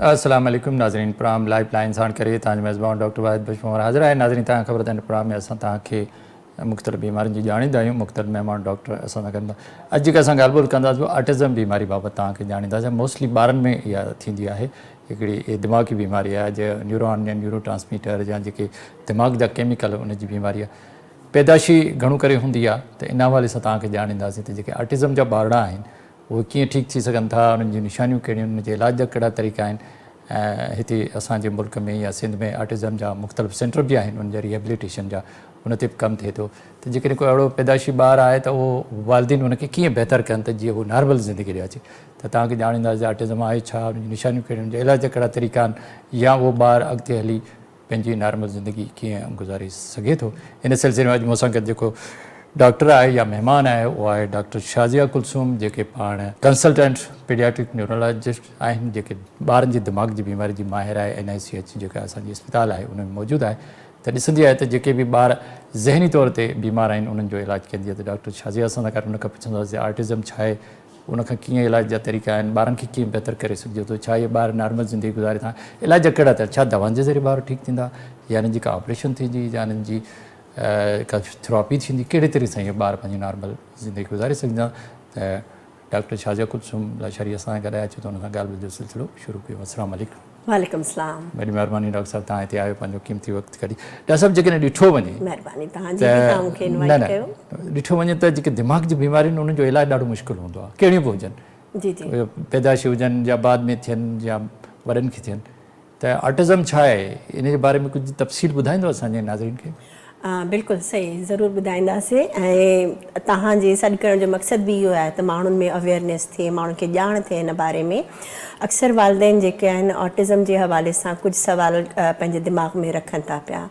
अस्सलाम वालेकुम नाज़रीन। प्रोग्राम लाइफ लाइन साण करे तव्हांजो मेज़बान डॉक्टर वाहिद बशमूर हाज़िर आहे। नाज़रीन, तव्हांखे ख़बर अथनि प्रोग्राम में असां तव्हांखे मुख़्तलिफ़ बीमारियुनि जी ॼाणींदा आहियूं। मुख़्तलिफ़ महिमान डॉक्टर असां सां गॾु अॼु जेका असां ॻाल्हि ॿोल कंदासीं ऑटिज़म बीमारी बाबति तव्हांखे ॼाणींदासीं। मोस्टली ॿारनि में इहा थींदी आहे। हिकिड़ी दिमाग़ी बीमारी आहे जो न्यूरॉन या न्यूरो ट्रांसमीटर या जेके दिमाग़ जा केमिकल उनजी बीमारी आहे पैदाशी घणो करे हूंदी आहे। त इन हवाले सां तव्हांखे ॼाणींदासीं त जेके ऑटिज़म जा ॿारड़ा आहिनि उहे कीअं ठीकु थी सघनि था, उन्हनि जी निशानियूं कहिड़ियूं, उनजे इलाज जा कहिड़ा तरीक़ा आहिनि। ऐं हिते असांजे मुल्क में या सिंध में ऑटिज़म जा मुख़्तलिफ़ सेंटर बि आहिनि, उनजा रिहेबिलिटेशन जा उन ते बि कमु थिए थो। त जेकॾहिं को अहिड़ो पैदाशी ॿारु आहे त उहो वालिदैन उनखे कीअं बहितर कनि त जीअं उहो नॉर्मल ज़िंदगी ॾे अचे। त तव्हांखे ॼाणींदासीं ऑटिज़म आहे छा, उनजी निशानियूं कहिड़ियूं, उनजा इलाज जा कहिड़ा तरीक़ा आहिनि, या उहो ॿारु अॻिते हली पंहिंजी नॉर्मल ज़िंदगी कीअं गुज़ारे सघे थो। इन सिलसिले में अॼु मूंसां गॾु जेको डॉक्टर आहे या महिमान आहे उहो आहे डॉक्टर शाज़िया कुलसूम, जेके पाण कंसल्टेंट पीडियाट्रिक न्यूरोलॉजिस्ट आहिनि, जेके ॿारनि जी दिमाग़ जी बीमारी जी माहिर आहे। NICH जेका असांजी अस्पताल आहे उन में मौजूदु आहे। त ॾिसंदी आहे त जेके बि ॿार ज़हनी तौर ते बीमार आहिनि उन्हनि जो इलाजु कंदी आहे। त डॉक्टर शाज़िया सां गॾु उनखां पुछंदासीं ऑटिज़म छा आहे, उनखां कीअं इलाज जा तरीक़ा आहिनि, ॿारनि खे कीअं बहितर करे सघिजे थो, छा इहे ॿार नॉर्मल ज़िंदगी गुज़ारे था, इलाज जा कहिड़ा अथव, छा दवाउनि जे ज़रिए ॿार ठीकु थींदा या हिननि जी का ऑपरेशन थींदी या हिननि जी का थेरेपी थींदी, कहिड़े तरीक़े सां इहे ॿार पंहिंजी नॉर्मल ज़िंदगी गुज़ारे सघंदा। त डॉक्टर शाज़िया कुलसूम लाशारी असां सां गॾु अचे थो, हुन सां ॻाल्हि जो सिलसिलो शुरू कयो। अस्सलाम वालेकुम। वालेकुम सलाम। वॾी महिरबानी डॉक्टर साहिबु, तव्हां हिते आयो, पंहिंजो क़ीमती वक़्तु कढी। डॉक्टर साहिबु, जेकॾहिं ॾिठो वञे महिरबानी तव्हांजी बि, तव्हां मूंखे इनवाइट कयो। ॾिठो वञे त जेके दिमाग़ जी बीमारियूं आहिनि उन्हनि जो इलाजु ॾाढो मुश्किल हूंदो आहे, कहिड़ियूं बि हुजनि, जी जी, पैदाशी हुजनि या बाद में थियनि या वॾनि खे थियनि। त ऑटिज़म छा आहे, इन जे बारे में कुझु तफ़सील ॿुधाईंदो असांजे नाज़रीन खे? बिल्कुलु सही, ज़रूरु ॿुधाईंदासीं। ऐं तव्हांजे सॾु करण जो मक़सदु बि इहो आहे त माण्हुनि में अवेयरनेस थिए, माण्हुनि खे ॼाण थिए हिन बारे में। अक्सर वालिदैन जेके आहिनि ऑटिज़म जे हवाले सां कुझु सवाल पंहिंजे दिमाग़ में रखनि था पिया।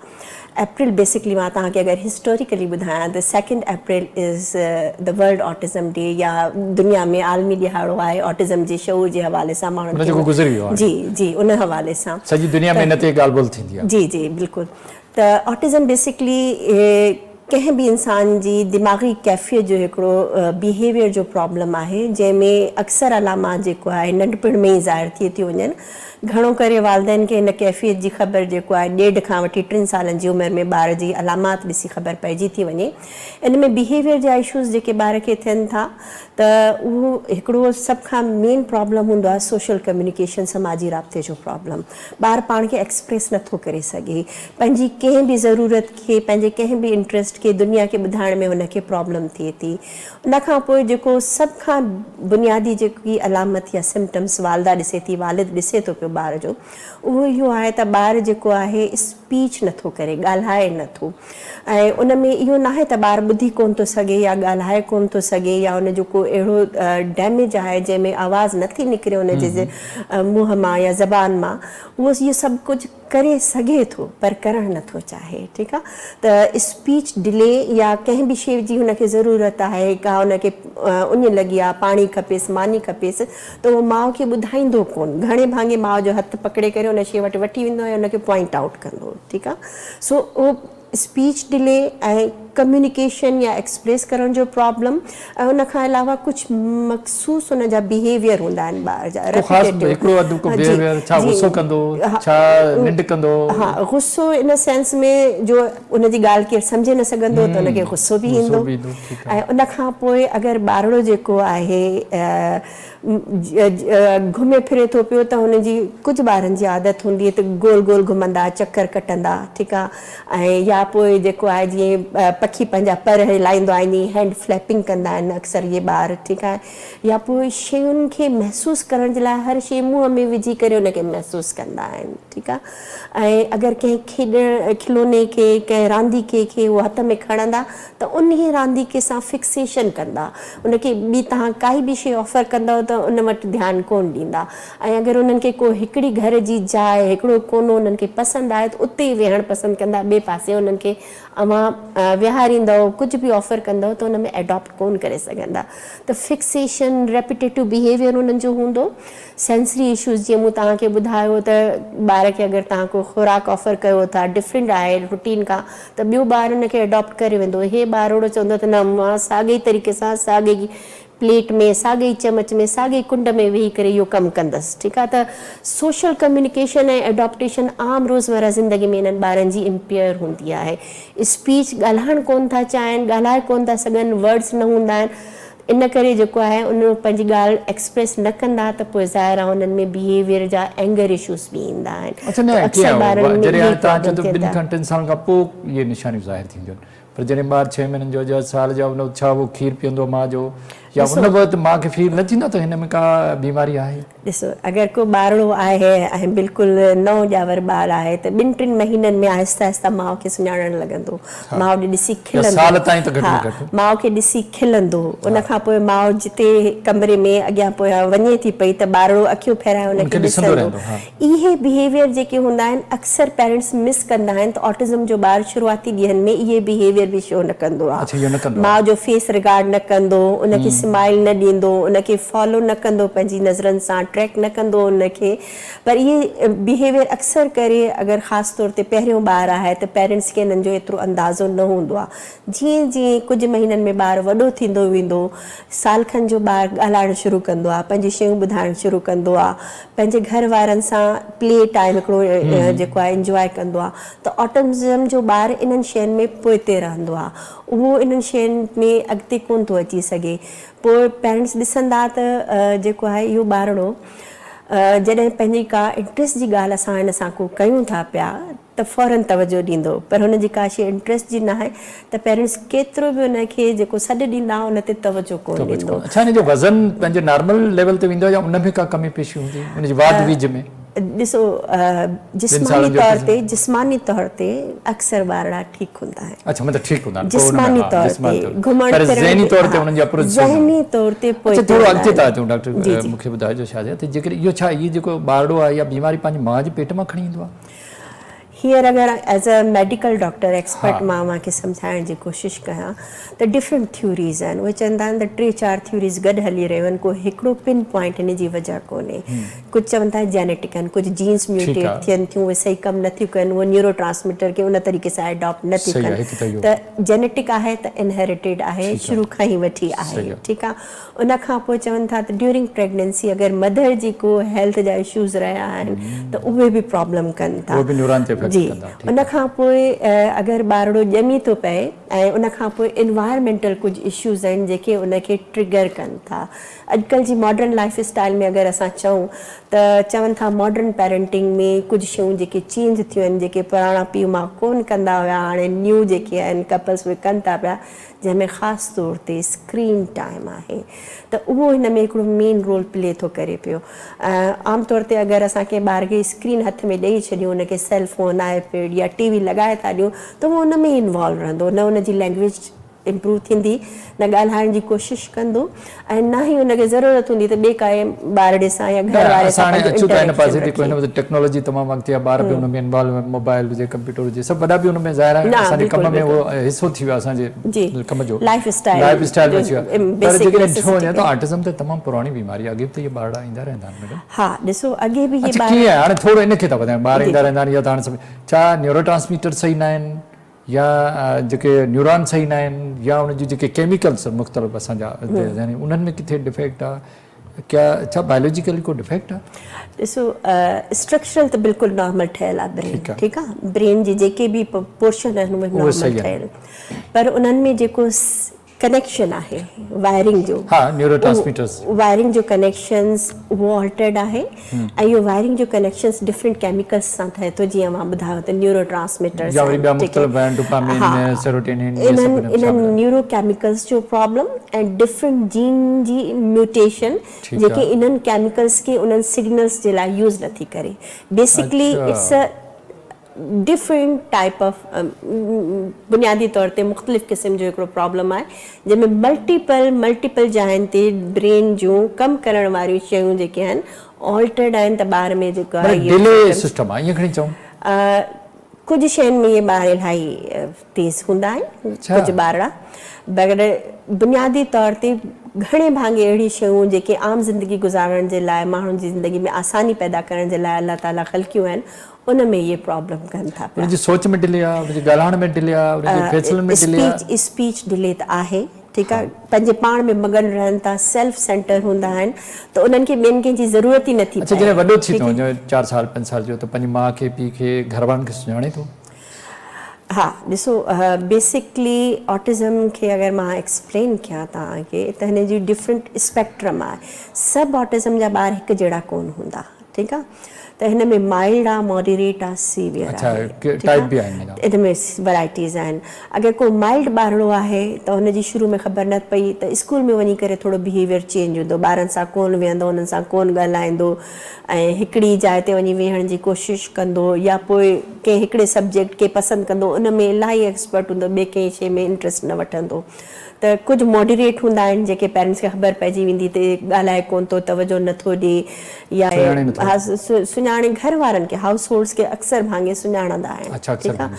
अप्रैल बेसिकली मां तव्हांखे अगरि हिस्टोरिकली ॿुधायां त 2 April is the world autism day, या दुनिया में आलमी ॾिहाड़ो आहे ऑटिज़म जे शऊर जे हवाले सां माण्हुनि खे। जी जी, उन हवाले सां सॼी दुनिया में इन ते ॻाल्हि ॿोल थींदी आहे। जी जी बिल्कुलु। त ऑटिज़म बेसिकली कंहिं बि इंसान जी दिमाग़ी कैफ़ियत जो हिकिड़ो बिहेवियर जो प्रॉब्लम आहे, जंहिंमें अक्सर अलामात जेको आहे नंढपण में ई ज़ाहिर थी वञनि। घणो करे वालिदैन खे इन कैफ़ियत जी ख़बर जेको आहे 1.5 खां वठी 3 सालनि जी उमिरि में ॿार जी अलामात ॾिसी ख़बर पइजी थी वञे। इन में बिहेवियर जा इशूज़ जेके ॿार खे थियनि था त उहो हिकिड़ो सभ खां मेन प्रॉब्लम हूंदो आहे सोशल कम्युनिकेशन, समाजी राब्ते जो प्रॉब्लम। ॿारु पाण खे एक्सप्रेस नथो करे सघे, पंहिंजी कंहिं बि ज़रूरत खे, पंहिंजे कंहिं बि इंट्रस्ट खे दुनिया खे ॿुधाइण में हुनखे प्रॉब्लम थिए थी। उनखां पोइ जेको सभ खां बुनियादी जेकी अलामत या सिम्टम्स वालदा ॾिसे थी, वालिद ॾिसे थो पियो ॿार जो, उहो इहो आहे त ॿारु जेको आहे स्पीच नथो करे, ॻाल्हाए नथो। ऐं उन में इहो न आहे त ॿारु ॿुधी कोन थो सघे या ॻाल्हाए कोन थो सघे, या उनजो को अहिड़ो डैमेज आहे जंहिंमें आवाज़ नथी निकिरे उनजे मुंहं मां या ज़बान मां। उहो इहो सभु कुझु करे सघे थो पर करणु नथो चाहे। ठीकु आहे, त स्पीच डिले या कंहिं बि शइ जी हुनखे ज़रूरत आहे, का हुनखे उञ लॻी आहे, पाणी खपेसि, मानी खपेसि, त उहो माउ खे ॿुधाईंदो कोन। घणे भाङे माउ जो हथु पकिड़े करे उन शइ वटि वठी वेंदो ऐं उनखे पॉइंट आउट कंदो। ठीकु आहे, सो उहो स्पीच डिले ऐं कम्युनिकेशन या एक्सप्रेस करण जो प्रॉब्लम, ऐं उनखां अलावा कुझु मख़सूस उन जा बिहेवियर हूंदा आहिनि ॿार जा। हा, गुस्सो इन सेंस में जो उनजी ॻाल्हि केरु सम्झे न सघंदो त उनखे गुस्सो बि ईंदो। ऐं उनखां पोइ अगरि ॿारड़ो जेको आहे घुमे फिरे थो पियो त हुनजी कुझु ॿारनि जी आदत हूंदी आहे त गोल गोल घुमंदा, चकर कटंदा। ठीकु आहे, ऐं या पोइ जेको आहे जीअं पखी पंहिंजा पर हिलाईंदो आहे, ईअं हैंड फ्लैपिंग कंदा आहिनि अक्सर इहे ॿार। ठीकु आहे, या पोइ शयुनि खे महसूसु करण जे लाइ हर शइ मुंहं में विझी करे उनखे महसूसु कंदा आहिनि। ठीकु आहे, ऐं अगरि कंहिं खिलोने खे, कंहिं रांदीके खे उहो हथ में खणंदा त उन रांदीके सां फिक्सेशन कंदा। उनखे ॿी तव्हां काई बि शइ ऑफर कंदव त उन वटि ध्यानु कोन ॾींदा। ऐं अगरि उन्हनि खे को हिकिड़ी घर जी जाइ, हिकिड़ो कोनो उन्हनि खे पसंदि आहे त उते ई वेहणु पसंदि कंदा, ॿिए पासे उन्हनि खे अवां विहारींदव, कुझु बि ऑफर कंदव त उन में एडॉप्ट कोन करे सघंदा। त फिक्सेशन, रेपिटेटिव बिहेवियर उन्हनि जो हूंदो। सेंसरी इशूज़ जीअं मूं तव्हांखे ॿुधायो त ॿार खे अगरि तव्हां को ख़ुराक ऑफर कयो था डिफरेंट आहे रूटीन खां, त ॿियो ॿारु उनखे एडॉप्ट करे वेंदो। हे ॿार ओड़ो चवंदो त न, मां साॻे तरीक़े सां साॻे प्लेट में साॻे चमच में साॻे कुंड में वेही करे इहो कमु कंदसि ठीकु आहे त सोशल कम्युनिकेशन ऐं एडॉप्टेशन आम रोज़मर्रा ज़िंदगी में इन्हनि ॿारनि जी इम्पेयर हूंदी आहे स्पीच ॻाल्हाइणु कोन था चाहिनि ॻाल्हाए कोन था सघनि वर्ड्स न हूंदा आहिनि इन करे जेको आहे उन पंहिंजी ॻाल्हि एक्सप्रेस न कंदा त पोइ ज़ाहिर आहे उन्हनि में बिहेवियर जा एंगर इशूज़ बि ईंदा आहिनि अच्छा न अक्सर ॿारनि में जॾहिं इहे तव्हां चओ problem त थियनि 2 था। खां 3 साल खां पोइ इहे निशानियूं ज़ाहिर थींदियूं आहिनि पर जॾहिं ॿार 6 महीननि जो या साल जो उन छा उहो खीरु पीअंदो माउ जो या उन वक़्तु माउ खे फील न थींदो त हिन में का बीमारी आहे ॾिसो अगरि को ॿारड़ो आहे ऐं बिल्कुलु नओं ॼावर ॿार आहे त 2-3 महीननि में आहिस्ता आहिस्ता माउ खे सुञाणणु लॻंदो माउ ॾे ॾिसी साल ताईं त खिलंदो घटि में घटि माउ खे ॾिसी खिलंदो उन खां पोइ माउ जिते कमरे में अॻियां पोयां वञे थी पई त ॿारड़ो अखियूं फेराए उनखे ॾिसंदो इहे बिहेवियर जेके हूंदा आहिनि अक्सर पेरेंट्स मिस कंदा आहिनि त ऑटिज़म जो ॿारु शुरूआती ॾींहंनि में इहे बिहेवियर बि शो न कंदो आहे माउ जो फेस रिगार्ड न कंदो उनखे स्माइल न ॾींदो उनखे फॉलो न कंदो पंहिंजी नज़रनि सां ट्रैक न कंदो उनखे पर इहे बिहेवियर अक्सर करे अगरि ख़ासि तौर ते पहिरियों ॿारु आहे त पेरेंट्स खे हिननि जो एतिरो अंदाज़ो न हूंदो आहे जीअं जीअं कुझु महीननि में ॿारु वॾो थींदो वेंदो साल खनि जो ॿारु ॻाल्हाइणु शुरू कंदो आहे पंहिंजी शयूं ॿुधाइणु शुरू कंदो आहे पंहिंजे घर वारनि सां प्ले टाइम हिकिड़ो जेको आहे इंजॉय कंदो आहे त ऑटिज़म जो ॿारु इन्हनि शयुनि में पोइते रहंदो आहे उहो इन्हनि शयुनि में अॻिते कोन थो अची सघे पोइ पेरेंट्स ॾिसंदा त जेको आहे इहो ॿारड़ो जॾहिं पंहिंजी का इंट्रस्ट जी ॻाल्हि असां हिन सां को कयूं था पिया त फ़ौरन तवजो ॾींदो पर हुनजी का शइ इंट्रस्ट जी न आहे त पेरेंट्स केतिरो बि हुनखे जेको सॾु ॾींदा उन ते तवजो कोन ॾींदो अच्छा हिन जो वज़न पंहिंजे नॉर्मल लेवल ते वेंदो या उन में का कमी पेशी हूंदी उनजी वाद विज में ॾिसो जिस्मानी तौर ते अक्सर ॿारड़ा ठीकु हूंदा आहिनि अच्छा मतलब ठीकु हूंदा जिस्मानी तौर ते घुमण पर ज़हनी तौर ते उन्हनि जी अप्रोच ज़हनी तौर ते अच्छा थोरो अॻिते था अचूं डॉक्टर मूंखे ॿुधाइजो छा आहे त जेकर इहो छा इहो जेको ॿारड़ो आहे या बीमारी पंहिंजी माउ जे पेट मां खणी ईंदो आहे हींअर अगरि as a medical doctor expert मां खे सम्झाइण जी कोशिशि कयां त डिफरेंट थ्योरीज़ आहिनि उहे चवंदा आहिनि त 3-4 थ्योरीज़ गॾु हली रहियूं आहिनि को हिकिड़ो पिन पॉइंट हिन जी वजह कोन्हे कुझु चवनि था जेनेटिक आहिनि कुझु जीन्स म्यूटेट थियनि थियूं उहे सही कमु नथियूं कनि उहे न्यूरो ट्रांसमीटर खे उन तरीक़े सां एडॉप्ट नथियूं कनि त जेनेटिक आहे त इनहेरिटेड आहे शुरू खां ई वठी आहे ठीकु आहे उन खां पोइ चवनि था त ड्यूरिंग प्रेगनेंसी अगरि मदर जी को हेल्थ जा इशूज़ रहिया आहिनि त उहे बि प्रॉब्लम कनि था जी उन खां पोइ अगरि ॿारड़ो ॼमी थो पए ऐं उन खां पोइ इन्वायरमेंटल कुझु इशूज़ आहिनि जेके उनखे ट्रिगर कनि था अॼुकल्ह जी मॉडर्न लाइफ स्टाइल में अगरि असां चऊं त चवनि था मॉडर्न पेरेंटिंग में कुझु शयूं जेके चेंज थियूं आहिनि जेके पुराणा पीउ माउ कोन कंदा हुया हाणे न्यू जेके आहिनि कपल्स उहे कनि था पिया जंहिंमें ख़ासि तौर ते स्क्रीन टाइम आहे त उहो हिन में हिकिड़ो मेन रोल प्ले थो करे पियो आम तौर ते अगरि असां कंहिं ॿार खे स्क्रीन हथ में ॾेई छॾियूं उनखे सेल फोन आईपैड या टीवी लॻाए था ॾियूं त उहो उन में इन्वॉल्व रहंदो न उनजी लैंग्वेज इम्प्रूव थींदी न ॻाल्हाइण जी कोशिशि कंदो ऐं न ई हुनखे ज़रूरत हूंदी त ॿिए काए ॿारड़े सां या घर वारे सां टेक्नोलॉजी तमामु अॻिते आहे ॿार बि हुन में इन्वॉल्व मोबाइल हुजे कंप्यूटर हुजे सभु वॾा बि हुन में ज़ाहिर आहे असांजे कम में उहो हिसो थी वियो असांजे कम जो लाइफ स्टाइल पर जेकॾहिं ॾिठो वञे त ऑटिज़म त तमामु पुराणी बीमारी आहे अॻे बि इहे ॿारड़ा ईंदा रहंदा आहिनि मैडम हा ॾिसो अॻे बि कीअं आहे हाणे थोरो इनखे था ॿुधायूं ॿार ईंदा रहंदा आहिनि या त हाणे छा न्यूरो ट्रांसमीटर सही न आहिनि या जेके न्यूरॉन सही न आहिनि या उनजी जेके केमिकल्स मुख़्तलिफ़ असांजा उन्हनि में किथे डिफेक्ट आहे क्या छा बायोलॉजिकली को डिफेक्ट आहे ॾिसो स्ट्रक्चरल त बिल्कुलु नॉर्मल ठहियलु आहे ब्रेन ठीकु आहे ब्रेन जी जेके बि पोर्शन आहिनि उहे नॉर्मल ठहियलु पर उन्हनि में जेको कनेक्शन आहे वायरिंग जो न्यूरोट्रांसमीटर्स वायरिंग जो कनेक्शंस उहो ऑल्टर्ड आहे ऐं इहो वायरिंग जो कनेक्शंस डिफरेंट केमिकल्स सां ठहे थो जीअं मां ॿुधायो त न्यूरो ट्रांसमीटर्स इन्हनि न्यूरो केमिकल्स जो प्रॉब्लम ऐं डिफरेंट जीन जी म्यूटेशन जेके इन्हनि केमिकल्स खे उन्हनि सिग्नल्स जे लाइ यूज़ नथी करे basically it's a different type of बुनियादी तौर ते मुख़्तलिफ़ क़िस्म जो हिकिड़ो प्रॉब्लम आहे जंहिंमें मल्टीपल जाइनि ते ब्रेन जूं कमु करण वारियूं शयूं जेके आहिनि ऑल्टर्ड आहिनि त ॿार में जेको आहे कुझु शयुनि में इहे ॿार इलाही तेज़ हूंदा आहिनि कुझु ॿारड़ा बग़ैर बुनियादी तौर ते घणे भाङे अहिड़ी शयूं जेके आम ज़िंदगी गुज़ारण जे लाइ माण्हुनि जी ज़िंदगी में आसानी पैदा करण जे लाइ अलाह ताला ख़लकियूं आहिनि उन में इहे प्रॉब्लम कनि था पिया सोच में डिले आहे ॻाल्हाइण में डिले आहे फैसलनि में डिले आहे स्पीच डिले त आहे ठीकु आहे, पंहिंजे पाण में मगन रहनि था, सेल्फ सेंटर हूंदा आहिनि, त उन्हनि खे ॿियनि कंहिंजी ज़रूरत ई नथी अच्छा जॾहिं वॾो थी थो वञे 4 साल 5 साल जो त पंहिंजी माउ खे पीउ खे घर वारनि खे सुञाणे थो? हा ॾिसो, बेसिकली ऑटिज़म खे अगरि मां एक्सप्लेन कयां तव्हांखे त हिन जी डिफरेंट स्पेक्ट्रम आहे। सभु ऑटिज़म जा ॿार हिकु जहिड़ा कोन हूंदा, ठीकु आहे, त हिन में माइल्ड आहे, मॉडरेट आहे, सीवियर अच्छा, आहे, टाइप बि आहिनि इन में वैराइटीज़ आहिनि। अगरि को माइल्ड ॿारड़ो आहे त हुनजी शुरू में ख़बर न पई त स्कूल में वञी करे थोरो बिहेवियर चेंज हूंदो, ॿारनि सां कोन वेहंदो, उन्हनि सां कोन ॻाल्हाईंदो ऐं हिकिड़ी जाइ ते वञी वेहण जी कोशिशि कंदो, या पोइ कंहिं हिकिड़े सब्जेक्ट खे पसंदि कंदो, उन में इलाही एक्सपर्ट हूंदो, ॿिए कंहिं शइ में इंट्रस्ट न वठंदो। त कुझु मॉडरेट हूंदा आहिनि जेके पेरेंट्स खे ख़बर पइजी वेंदी त ॻाल्हाए कोन थो, तवजो नथो ॾिए, या हा सुञाणे घर वारनि खे, हाउस होल्ड्स खे अक्सर भाङे सुञाणंदा आहिनि, ठीकु आहे,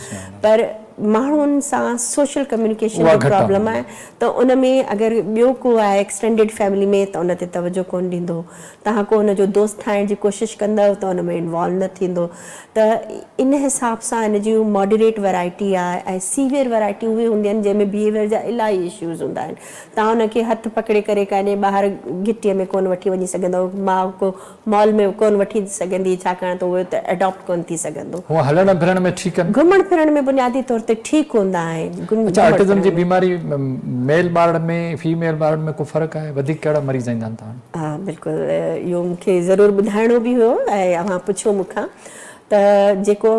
पर माण्हुनि सां सोशल कम्युनिकेशन जो प्रॉब्लम आहे, त उन में अगरि ॿियो को आहे एक्सटेंडेड फैमिली में त उन ते तवजो कोन ॾींदो, तव्हां को उनजो दोस्त ठाहिण जी कोशिशि कंदव त उन में इन्वॉल्व न थींदो। त इन हिसाब सां हिन जी मॉडरेट वैराइटी आहे, ऐं सीवियर वैराइटी उहे हूंदियूं आहिनि जंहिंमें बिहेवियर जा इलाही इश्यूज़ हूंदा आहिनि। तव्हां उनखे हथु पकिड़े करे काॾे ॿाहिरि घिटीअ में कोन वठी वञी सघंदव, माउ को मॉल में कोन वठी सघंदी, छाकाणि त उहो त एडॉप्ट कोन थी सघंदो। हलण फिरण में ठीकु आहिनि, घुमण फिरण में बुनियादी तौर ते ठीकु हूंदा आहिनि। अच्छा, ऑटिज़म जी बीमारी मेल ॿारनि में फीमेल ॿारनि में को फ़र्क़ु आहे? वधीक कहिड़ा मरीज़ ईंदा आहिनि तव्हां? हा बिल्कुलु, इहो मूंखे ज़रूरु ॿुधाइणो बि हुयो ऐं अव्हां पुछो मूंखां त जेको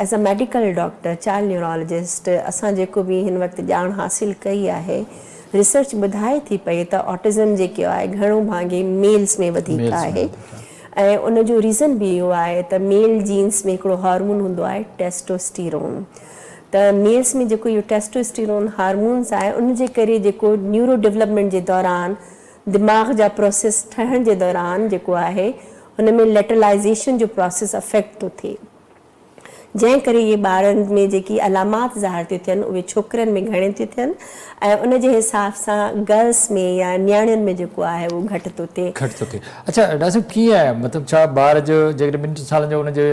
as a medical doctor, child neurologist, असां जेको बि हिन वक़्तु ॼाण हासिलु कई आहे, रिसर्च ॿुधाए थी पई त ऑटिज़म जेको आहे घणो भाङे मेल्स में वधीक आहे, ऐं उनजो रीज़न बि इहो आहे त मेल जीन्स में हिकिड़ो हार्मोन हूंदो आहे टेस्टोस्टेरोन, त मेल्स में जेको इहो टेस्टोस्टेरोन हार्मोन्स आहे उनजे करे जेको न्यूरो डेवलपमेंट जे दौरान, दिमाग़ जा प्रोसेस ठहण जे दौरान जेको आहे हुन में लेटरलाइज़ेशन जो प्रोसेस अफेक्ट थो थिए, जंहिं करे इहे ॿारनि में जेकी अलामात ज़ाहिर थियूं थियनि उहे छोकिरनि में घणे थियूं थियनि, ऐं उनजे हिसाब सां गर्ल्स में या नियाणियुनि में जेको आहे उहो घटि थो थिए। अच्छा डॉक्टर साहब, कीअं आहे मतिलबु छा ॿार जो जेकॾहिं 2 सालनि जो उनजे